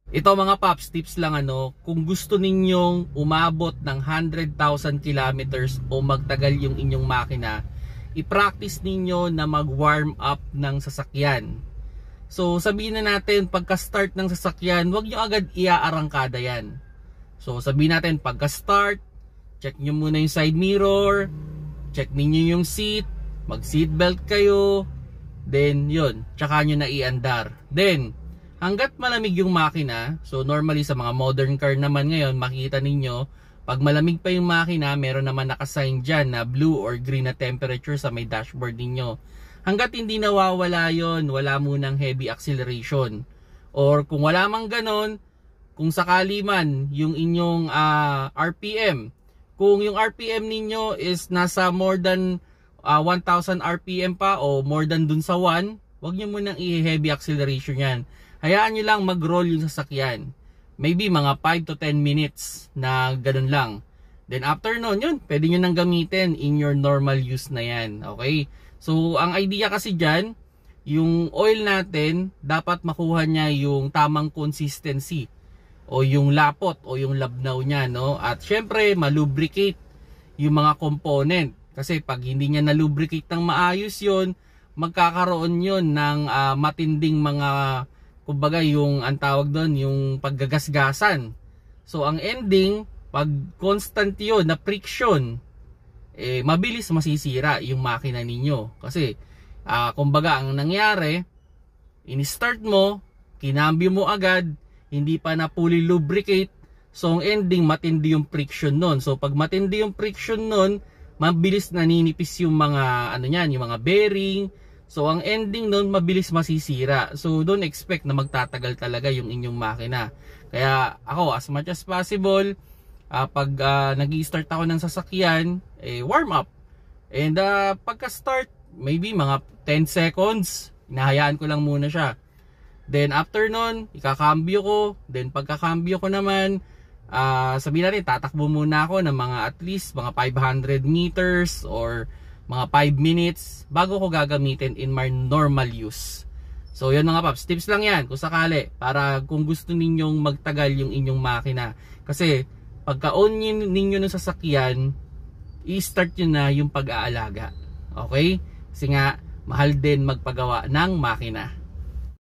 Ito mga paps, tips lang kung gusto ninyong umabot ng 100,000 kilometers o magtagal yung inyong makina, i-practice ninyo na mag-warm up ng sasakyan. So sabihin na natin, pagka-start ng sasakyan, huwag nyo agad iaarangkada yan. So sabihin natin, pagka-start, check nyo muna yung side mirror, check ninyo yung seat, mag-seatbelt kayo, then yun, tsaka nyo na iandar. Then, hanggat malamig yung makina, so normally sa mga modern car naman ngayon, makita ninyo, pag malamig pa yung makina, meron naman nakasign dyan na blue or green na temperature sa may dashboard ninyo. Hanggat hindi nawawala yon, wala munang heavy acceleration. Or kung wala mang ganon, kung sakali man yung inyong RPM, kung yung RPM ninyo is nasa more than 1,000 RPM pa o more than dun sa 1, wag nyo munang i-heavy acceleration yan. Hayaan nyo lang mag-roll yung sasakyan. Maybe mga 5 to 10 minutes na ganun lang. Then after nun, yun, pwede nyo nang gamitin in your normal use na yan. Okay? So, ang idea kasi dyan, yung oil natin, dapat makuha niya yung tamang consistency o yung lapot o yung labnaw niya, no? At syempre, malubricate yung mga component. Kasi pag hindi niya nalubricate ng maayos yun, magkakaroon yun ng matinding mga, kumbaga yung ang tawag doon, yung paggagasgasan. So ang ending, pag constant yun na friction, mabilis masisira yung makina ninyo. Kasi kumbaga ang nangyari, in-start mo, kinambyo mo agad, hindi pa na fully lubricate, so ang ending matindi yung friction nun. So pag matindi yung friction nun, mabilis naninipis yung mga yung mga bearing. So ang ending nun, mabilis masisira. So don't expect na magtatagal talaga yung inyong makina. Kaya ako, as much as possible, pag nag-i-start ako ng sasakyan, warm up. And pagka-start, maybe mga 10 seconds, hinahayaan ko lang muna siya. Then after nun, ikakambyo ko. Then pagkakambyo ko naman, sabihin natin, tatakbo muna ako ng mga at least mga 500 meters or mga 5 minutes bago ko gagamitin in my normal use. So yun mga paps, tips lang yan kung sakali, para kung gusto ninyong magtagal yung inyong makina. Kasi pagka-on ninyo ng sasakyan, i-start nyo na yung pag-aalaga. Okay? Kasi nga, mahal din magpagawa ng makina.